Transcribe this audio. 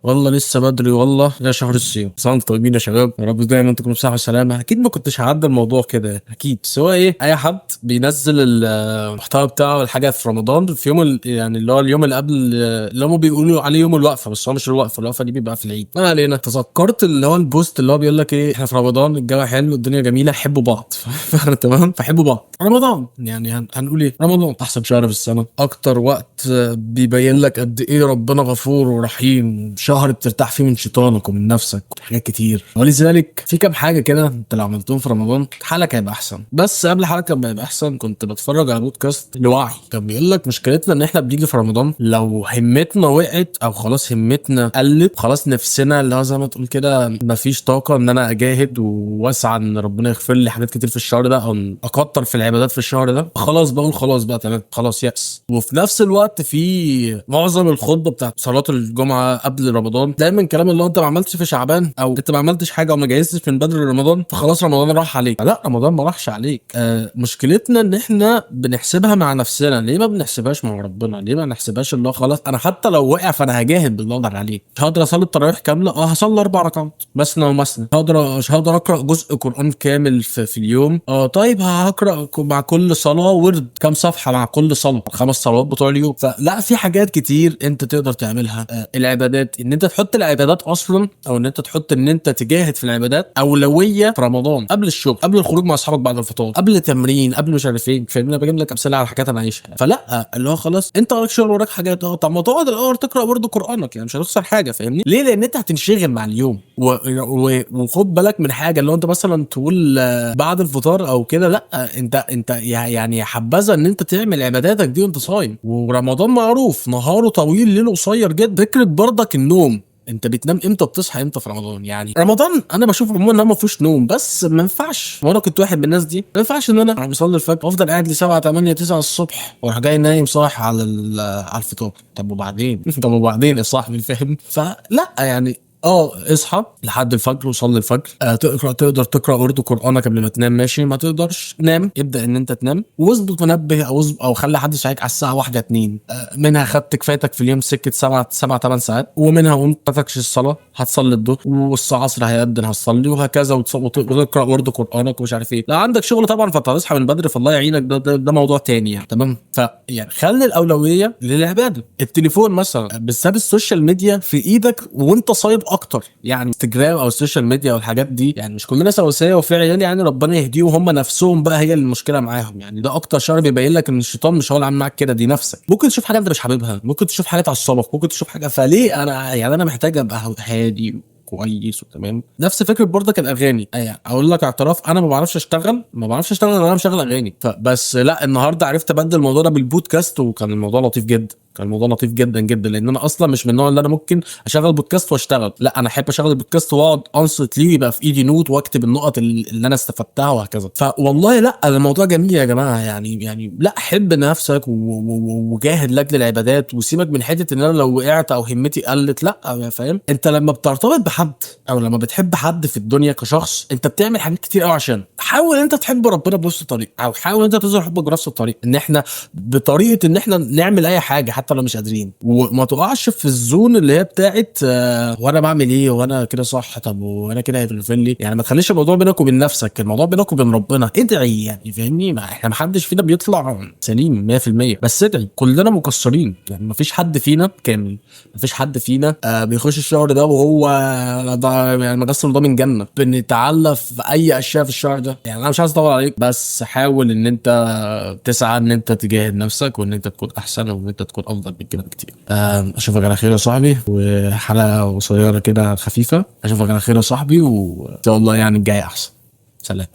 والله لسه بدري، والله ده شهر الصيام. صنف طيبين يا شباب، يا رب دايما تكونوا بصحة وسلامة. اكيد ما كنتش هعدي الموضوع كده اكيد، سواء ايه اي حد بينزل المحتوى بتاعه الحاجه في رمضان في يوم يعني اللي هو اليوم اللي قبل، اللي هم بيقولوا عليه يوم الوقفه، بس هو مش الوقفه دي بيبقى في العيد. ما علينا. تذكرت اللي هو البوست اللي هو بيقول لك ايه، احنا في رمضان الجو حلو الدنيا جميله حبوا بعض تمام، فحبوا بعض. رمضان يعني هنقول ايه، رمضان احسن شهر في السنه، اكتر وقت بيبين لك قد ايه ربنا غفور ورحيم، شهر بترتاح فيه من شيطانك ومن نفسك حاجات كتير. ولذلك في كام حاجه كده انت لو عملتهم في رمضان حالك هيبقى احسن. بس قبل حالك ما يبقى احسن كنت بتفرج على بودكاست لوعي، كان بيقول لك مشكلتنا ان احنا بنيجي في رمضان لو همتنا وقعت او خلاص همتنا قلت، خلاص نفسنا اللي هو زي ما تقول كده مفيش طاقه ان انا اجاهد واسعى ان ربنا يغفر لي حاجات كتير في الشهر ده او اكتر في العبادات في الشهر ده، خلاص بقول خلاص بقى تمام خلاص يأس. وفي نفس الوقت في معظم الخطبه بتاعت صلاه الجمعه قبل رمضان دايما كلام اللي هو انت ما عملتش في شعبان او انت ما عملتش حاجه او ما جهزتش من بدري رمضان فخلاص رمضان راح عليك. لا، رمضان ما راحش عليك. مشكلتنا ان احنا بنحسبها مع نفسنا، ليه ما بنحسبهاش مع ربنا؟ ليه ما نحسبهاش اللي هو خلاص انا حتى لو وقع فانا هجاهد بالله اقدر عليه. مش هقدر اصلي التراويح كامله، هصلي 4 ركعات مثنى ومثنى. مش هقدر اقرا جزء قران كامل في اليوم، طيب هقرا مع كل صلاه ورد كام صفحه مع كل صلاه، 5 صلوات بتوع اليوم. فلا، في حاجات كتير انت تقدر تعملها. العبادات، ان انت تحط العبادات اصلا او ان انت تحط ان انت تجاهد في العبادات اولويه في رمضان، قبل الشغل، قبل الخروج مع اصحابك بعد الفطار، قبل التمرين، قبل مش عارف ايه. فاهمني؟ انا بجيب لك امثله على حاجات انا عايشها. فلا اللي هو خلاص انت وراك شغل وراك حاجات، طب ما تقعد الاول تقرا برضه قرانك، يعني مش هتخسر حاجه. فاهمني ليه؟ لان انت هتنشغل مع اليوم وخد بالك من حاجه، اللي هو انت مثلا تقول بعد الفطار او كده، لا انت يعني حبذا ان انت تعمل عباداتك دي وانت صايم. ورمضان معروف نهاره طويل ليله قصير جدا. فكره برضك النوم، انت بتنام امتى بتصحى امتى في رمضان؟ يعني رمضان انا بشوف عموما ان ما فيهوش نوم، بس ما ينفعش، وانا كنت واحد من الناس دي، ما ينفعش ان انا بصلي الفجر وافضل قاعد ل 7 8 9 الصبح واروح جاي نايم صاحي على الفطار. طب وبعدين طب وبعدين يا صاحبي، فاهم؟ فلا يعني اصحى لحد الفجر وصلي الفجر. تقدر تقرا برضه قرانك قبل ما تنام، ماشي. ما تقدرش نام، ابدا ان انت تنام واظبط منبه او خلي حد يصحيك على الساعه 1 2. منها خدت كفايتك في اليوم سكه 7 8 ساعات، ومنها قمت فاتكش الصلاه هتصلي الظهر، والعصر هيأذن هتصلي، وهكذا. وتقرا برضه قرانك ومش عارف ايه. لو عندك شغل طبعا فانت هتصحى من بدري فالله يعينك، ده موضوع تاني يعني. تمام. يعني خلي الاولويه للعباده. التليفون مثلا بالذات السوشيال ميديا في ايدك وانت صايم اكتر، يعني انستجرام او السوشيال ميديا والحاجات دي، يعني مش كلنا سواسيه وفي عيال يعني ربنا يهديهم هم نفسهم بقى هي المشكله معاهم. يعني ده اكتر شر بيبين لك ان الشيطان مش هو اللي عامل معاك كده، دي نفسك. ممكن تشوف حاجه انت مش حاببها، ممكن تشوف حاجه تعصبك، ممكن تشوف حاجه. فليه انا محتاج ابقى هادي كويس وتمام. نفس فكره برضك الاغاني. اقول لك اعتراف، انا ما بعرفش اشتغل وانا مشغل اغاني. فبس لا، النهارده عرفت ابدل الموضوع ده بالبودكاست، وكان الموضوع لطيف جدا. كان الموضوع لطيف جدا جدا، لان انا اصلا مش من النوع اللي انا ممكن اشغل بودكاست واشتغل. لا، انا احب اشغل البودكاست واقعد انصت ليه، يبقى في ايدي نوت واكتب النقط اللي انا استفدتها وهكذا. فوالله لا، الموضوع جميل يا جماعه. يعني لا، حب نفسك وجاهد لاجل العبادات، وسيبك من حته ان انا لو وقعت او همتي قلت. لا، فاهم؟ انت لما بترتبط بحد او لما بتحب حد في الدنيا كشخص، انت بتعمل حاجات كتير قوي عشان حاول انت تحب ربنا بنفس الطريقه، او حاول انت تظهر حبك بنفس الطريقه، ان احنا بطريقه ان احنا نعمل اي حاجه حتى لو مش قادرين. وما تقعش في الزون اللي هي بتاعت وانا بعمل ايه وانا كده صح، طب وانا كده هيتغفر لي. يعني ما تخليش الموضوع بينك وبين نفسك، الموضوع بينك وبين ربنا. ادعي يعني، فاهمني؟ ما احنا ما حدش فينا بيطلع سليم 100%، بس ادعي. كلنا مقصرين، يعني ما فيش حد فينا كامل. ما فيش حد فينا بيخش الشهر ده وهو يعني مغسل ضامن جنه. بنتعلق في اي اشياء في الشهر ده. يعني انا مش عايز اطول عليك، بس حاول ان انت تسعى ان انت تجاهد نفسك وان انت تكون احسن وان انت تكون افضل من كده بكتير. اشوفك على خير يا صاحبي، وحلقه قصيره كده خفيفه. اشوفك على خير يا صاحبي، وان شاء الله يعني الجاي احسن. سلام.